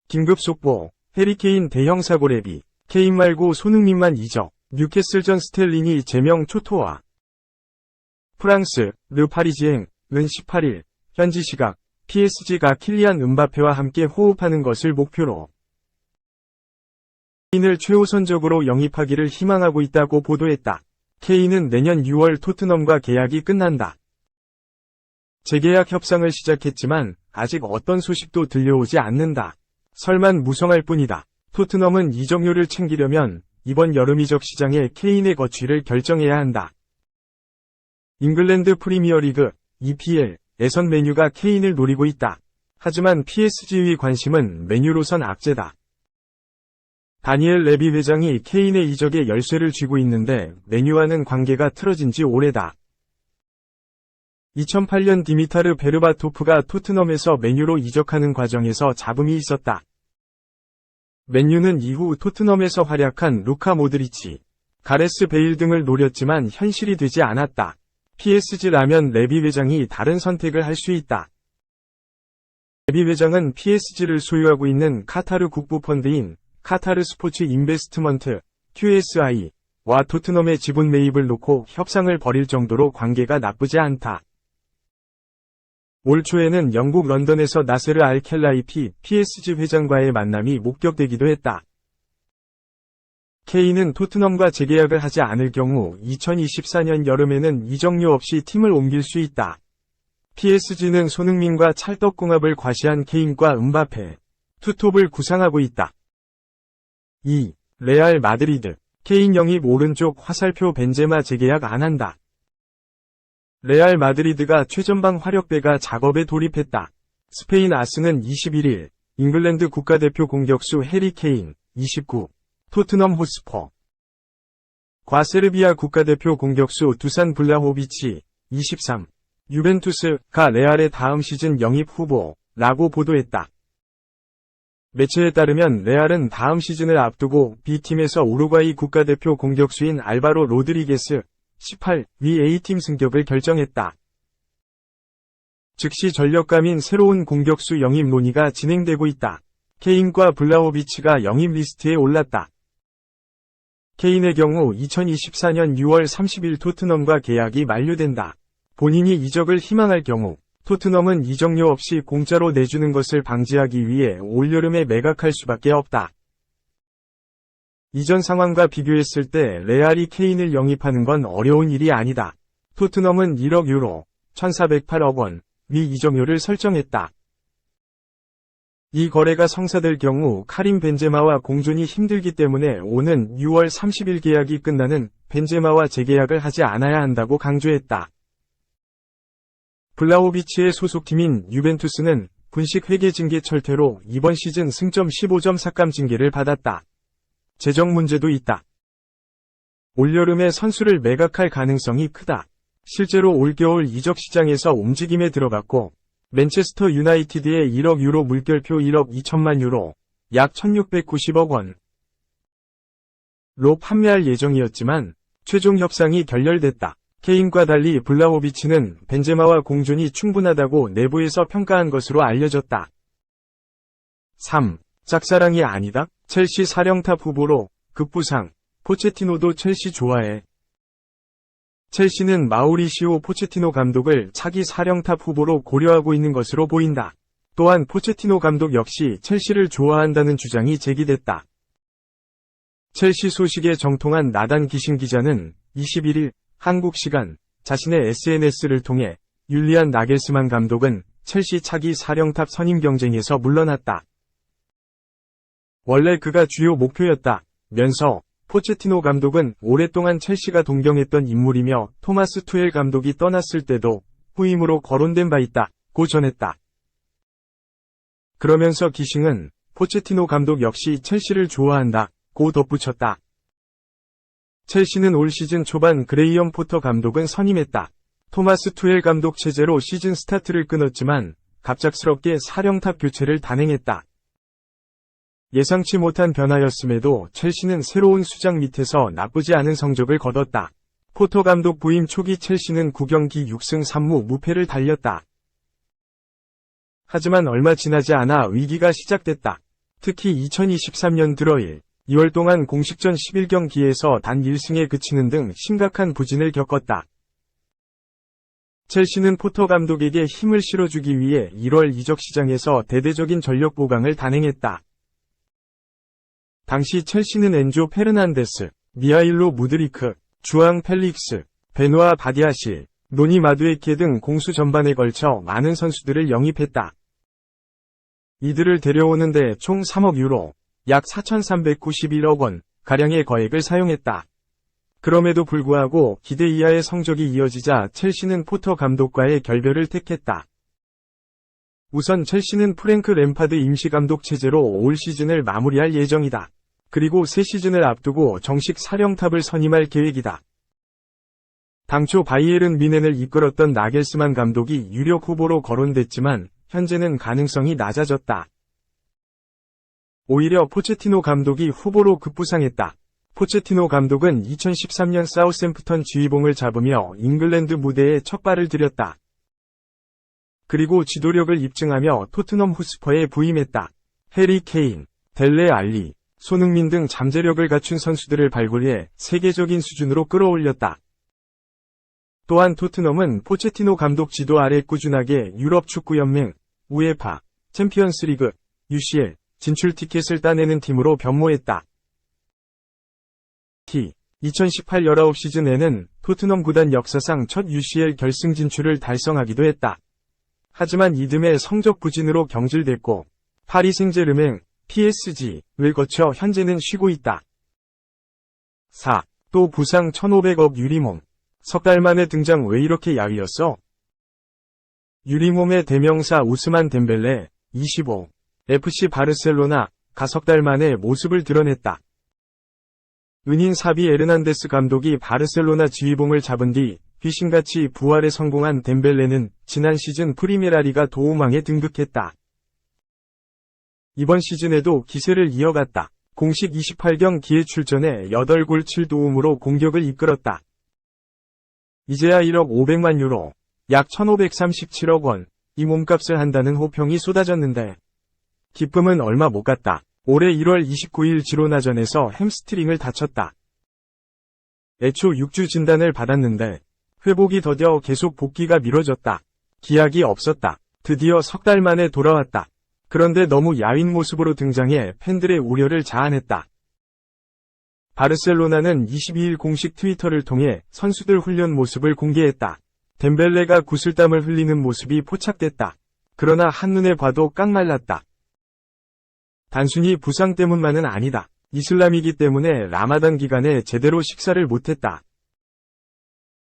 긴급 속보. 해리 케인 대형 사고 레비. 케인 말고 손흥민만 이적. 뉴캐슬전 스텔링이 제명 초토화. 프랑스, 르 파리지앵은 18일, 현지 시각, PSG가 킬리안 음바페와 함께 호흡하는 것을 목표로 케인을 최우선적으로 영입하기를 희망하고 있다고 보도했다. 케인은 내년 6월 토트넘과 계약이 끝난다. 재계약 협상을 시작했지만 아직 어떤 소식도 들려오지 않는다. 설만 무성할 뿐이다. 토트넘은 이적료를 챙기려면 이번 여름 이적 시장에 케인의 거취를 결정해야 한다. 잉글랜드 프리미어리그 EPL에선 맨유가 케인을 노리고 있다. 하지만 PSG의 관심은 맨유로선 악재다. 다니엘 레비 회장이 케인의 이적에 열쇠를 쥐고 있는데 맨유와는 관계가 틀어진 지 오래다. 2008년 디미타르 베르바토프가 토트넘에서 맨유로 이적하는 과정에서 잡음이 있었다. 맨유는 이후 토트넘에서 활약한 루카 모드리치, 가레스 베일 등을 노렸지만 현실이 되지 않았다. PSG라면 레비 회장이 다른 선택을 할 수 있다. 레비 회장은 PSG를 소유하고 있는 카타르 국부 펀드인 카타르 스포츠 인베스트먼트 QSI와 토트넘의 지분 매입을 놓고 협상을 벌일 정도로 관계가 나쁘지 않다. 올 초에는 영국 런던에서 나세르 알켈라이피 PSG 회장과의 만남이 목격되기도 했다. 케인은 토트넘과 재계약을 하지 않을 경우 2024년 여름에는 이적료 없이 팀을 옮길 수 있다. PSG는 손흥민과 찰떡궁합을 과시한 케인과 음바페, 투톱을 구상하고 있다. 2. 레알 마드리드. 케인 영입 오른쪽 화살표 벤제마 재계약 안 한다. 레알 마드리드가 최전방 화력배가 작업에 돌입했다. 스페인 아스는 21일, 잉글랜드 국가대표 공격수 해리 케인, 29, 토트넘 호스퍼 과 세르비아 국가대표 공격수 두산 블라호비치, 23, 유벤투스가 레알의 다음 시즌 영입 후보라고 보도했다. 매체에 따르면 레알은 다음 시즌을 앞두고 B팀에서 우루과이 국가대표 공격수인 알바로 로드리게스, 18위 A팀 승격을 결정했다. 즉시 전력감인 새로운 공격수 영입 논의가 진행되고 있다. 케인과 블라호비치가 영입 리스트에 올랐다. 케인의 경우 2024년 6월 30일 토트넘과 계약이 만료된다. 본인이 이적을 희망할 경우 토트넘은 이적료 없이 공짜로 내주는 것을 방지하기 위해 올여름에 매각할 수밖에 없다. 이전 상황과 비교했을 때 레알이 케인을 영입하는 건 어려운 일이 아니다. 토트넘은 1억 유로, 1,408억 원, 위 이적료를 설정했다. 이 거래가 성사될 경우 카림 벤제마와 공존이 힘들기 때문에 오는 6월 30일 계약이 끝나는 벤제마와 재계약을 하지 않아야 한다고 강조했다. 블라호비치의 소속팀인 유벤투스는 분식 회계 징계 철퇴로 이번 시즌 승점 15점 삭감 징계를 받았다. 재정 문제도 있다. 올여름에 선수를 매각할 가능성이 크다. 실제로 올겨울 이적 시장에서 움직임에 들어갔고 맨체스터 유나이티드의 1억 유로 물결표 1억 2천만 유로, 약 1,690억 원로 판매할 예정이었지만 최종 협상이 결렬됐다. 케인과 달리 블라호비치는 벤제마와 공존이 충분하다고 내부에서 평가한 것으로 알려졌다. 3. 짝사랑이 아니다? 첼시 사령탑 후보로 급부상. 포체티노도 첼시 좋아해. 첼시는 마우리시오 포체티노 감독을 차기 사령탑 후보로 고려하고 있는 것으로 보인다. 또한 포체티노 감독 역시 첼시를 좋아한다는 주장이 제기됐다. 첼시 소식에 정통한 나단 기신 기자는 21일 한국 시간 자신의 SNS를 통해 율리안 나겔스만 감독은 첼시 차기 사령탑 선임 경쟁에서 물러났다. 원래 그가 주요 목표였다면서 포체티노 감독은 오랫동안 첼시가 동경했던 인물이며 토마스 투엘 감독이 떠났을 때도 후임으로 거론된 바 있다고 전했다. 그러면서 기싱은 포체티노 감독 역시 첼시를 좋아한다고 덧붙였다. 첼시는 올 시즌 초반 그레이엄 포터 감독은 선임했다. 토마스 투엘 감독 체제로 시즌 스타트를 끊었지만 갑작스럽게 사령탑 교체를 단행했다. 예상치 못한 변화였음에도 첼시는 새로운 수장 밑에서 나쁘지 않은 성적을 거뒀다. 포터 감독 부임 초기 첼시는 9경기 6승 3무 무패를 달렸다. 하지만 얼마 지나지 않아 위기가 시작됐다. 특히 2023년 들어 2월 동안 공식전 11경기에서 단 1승에 그치는 등 심각한 부진을 겪었다. 첼시는 포터 감독에게 힘을 실어주기 위해 1월 이적 시장에서 대대적인 전력 보강을 단행했다. 당시 첼시는 엔조 페르난데스, 미하일로 무드리크, 주앙 펠릭스, 베누아 바디아실, 노니 마두에케 등 공수 전반에 걸쳐 많은 선수들을 영입했다. 이들을 데려오는데 총 3억 유로, 약 4,391억 원 가량의 거액을 사용했다. 그럼에도 불구하고 기대 이하의 성적이 이어지자 첼시는 포터 감독과의 결별을 택했다. 우선 첼시는 프랭크 램파드 임시감독 체제로 올 시즌을 마무리할 예정이다. 그리고 새 시즌을 앞두고 정식 사령탑을 선임할 계획이다. 당초 바이에른 뮌헨을 이끌었던 나겔스만 감독이 유력 후보로 거론됐지만 현재는 가능성이 낮아졌다. 오히려 포체티노 감독이 후보로 급부상했다. 포체티노 감독은 2013년 사우샘프턴 지휘봉을 잡으며 잉글랜드 무대에 첫 발을 들였다. 그리고 지도력을 입증하며 토트넘 호스퍼에 부임했다. 해리 케인, 델레 알리, 손흥민 등 잠재력을 갖춘 선수들을 발굴해 세계적인 수준으로 끌어올렸다. 또한 토트넘은 포체티노 감독 지도 아래 꾸준하게 유럽 축구연맹, 우에파, 챔피언스리그, UCL 진출 티켓을 따내는 팀으로 변모했다. 2018-19 시즌에는 토트넘 구단 역사상 첫 UCL 결승 진출을 달성하기도 했다. 하지만 이듬해 성적 부진으로 경질됐고 파리 생제르맹, PSG를 거쳐 현재는 쉬고 있다. 4. 또 부상 1,500억 유리몸. 석 달 만에 등장 왜 이렇게 야위었어? 유리몸의 대명사 우스만 덴벨레, 25. FC 바르셀로나, 가 석 달 만에 모습을 드러냈다. 은인 사비 에르난데스 감독이 바르셀로나 지휘봉을 잡은 뒤 귀신같이 부활에 성공한 덴벨레는 지난 시즌 프리메라리가 도움왕에 등극했다. 이번 시즌에도 기세를 이어갔다. 공식 28경기에 출전해 8골 7도움으로 공격을 이끌었다. 이제야 1억 500만 유로, 약 1,537억 원, 이 몸값을 한다는 호평이 쏟아졌는데 기쁨은 얼마 못 갔다. 올해 1월 29일 지로나전에서 햄스트링을 다쳤다. 애초 6주 진단을 받았는데 회복이 더뎌 계속 복귀가 미뤄졌다. 기약이 없었다. 드디어 석 달 만에 돌아왔다. 그런데 너무 야윈 모습으로 등장해 팬들의 우려를 자아냈다. 바르셀로나는 22일 공식 트위터를 통해 선수들 훈련 모습을 공개했다. 덴벨레가 구슬땀을 흘리는 모습이 포착됐다. 그러나 한눈에 봐도 깡말랐다. 단순히 부상 때문만은 아니다. 이슬람이기 때문에 라마단 기간에 제대로 식사를 못했다.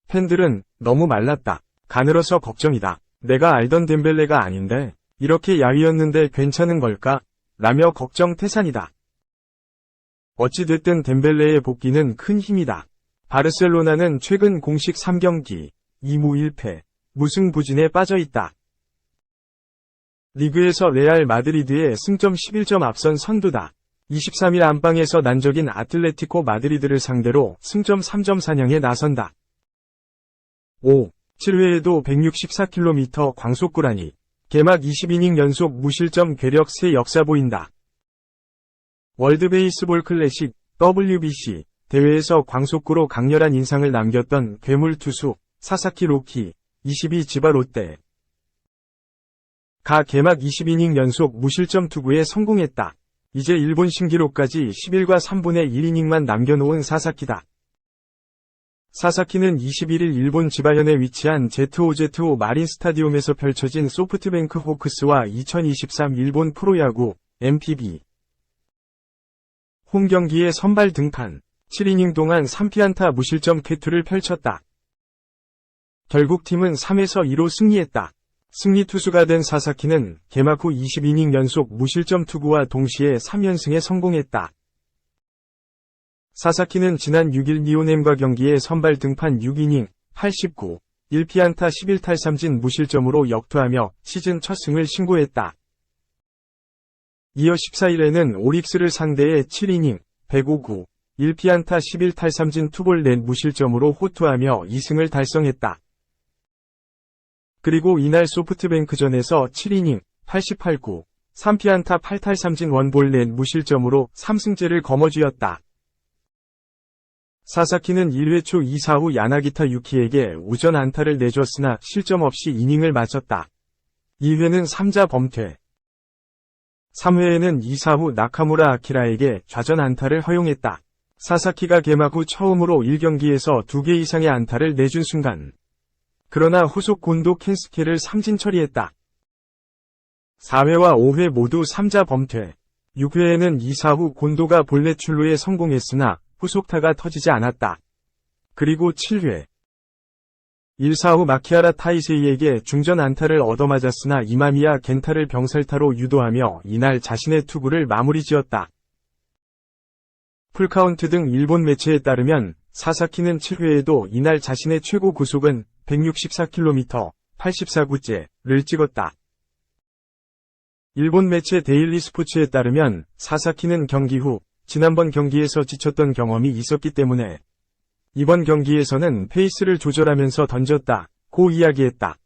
팬들은 너무 말랐다. 가늘어서 걱정이다. 내가 알던 덴벨레가 아닌데 이렇게 야위였는데 괜찮은 걸까? 라며 걱정 태산이다. 어찌됐든 덴벨레의 복귀는 큰 힘이다. 바르셀로나는 최근 공식 3경기 2무 1패, 무승 부진에 빠져있다. 리그에서 레알 마드리드의 승점 11점 앞선 선두다. 23일 안방에서 난적인 아틀레티코 마드리드를 상대로 승점 3점 사냥에 나선다. 5. 7회에도 164km 광속구라니. 개막 20이닝 연속 무실점 괴력 새 역사 보인다. 월드베이스볼 클래식 WBC 대회에서 광속구로 강렬한 인상을 남겼던 괴물 투수 사사키 로키 22지바 롯데. 개막 20이닝 연속 무실점 투구에 성공했다. 이제 일본 신기록까지 11과 3분의 1이닝만 남겨놓은 사사키다. 사사키는 21일 일본 지바현에 위치한 Z5Z5 마린 스타디움에서 펼쳐진 소프트뱅크 호크스와 2023 일본 프로야구 MPB 홈 경기에 선발 등판, 7이닝 동안 3피안타 무실점 쾌투를 펼쳤다. 결국 팀은 3에서 2로 승리했다. 승리 투수가 된 사사키는 개막 후 20이닝 연속 무실점 투구와 동시에 3연승에 성공했다. 사사키는 지난 6일 니오넴과 경기에 선발 등판 6이닝, 89, 1피안타 11탈삼진 무실점으로 역투하며 시즌 첫 승을 신고했다. 이어 14일에는 오릭스를 상대해 7이닝, 105구, 1피안타 11탈삼진 투볼 넷 무실점으로 호투하며 2승을 달성했다. 그리고 이날 소프트뱅크전에서 7이닝 88구 3피안타 8탈삼진 원볼 넷 무실점으로 3승째를 거머쥐었다. 사사키는 1회 초 2사 후 야나기타 유키에게 우전 안타를 내줬으나 실점 없이 이닝을 마쳤다. 2회는 3자 범퇴. 3회에는 2사 후 나카무라 아키라에게 좌전 안타를 허용했다. 사사키가 개막 후 처음으로 1경기에서 2개 이상의 안타를 내준 순간. 그러나 후속 곤도 켄스케를 삼진 처리했다. 4회와 5회 모두 3자 범퇴. 6회에는 2사 후 곤도가 볼넷 출루에 성공했으나 후속타가 터지지 않았다. 그리고 7회. 1사 후 마키하라 타이세이에게 중전 안타를 얻어맞았으나 이마미야 겐타를 병살타로 유도하며 이날 자신의 투구를 마무리 지었다. 풀카운트 등 일본 매체에 따르면 사사키는 7회에도 이날 자신의 최고 구속은 164km, 84구째를 찍었다. 일본 매체 데일리 스포츠에 따르면 사사키는 경기 후 지난번 경기에서 지쳤던 경험이 있었기 때문에 이번 경기에서는 페이스를 조절하면서 던졌다 고 이야기했다.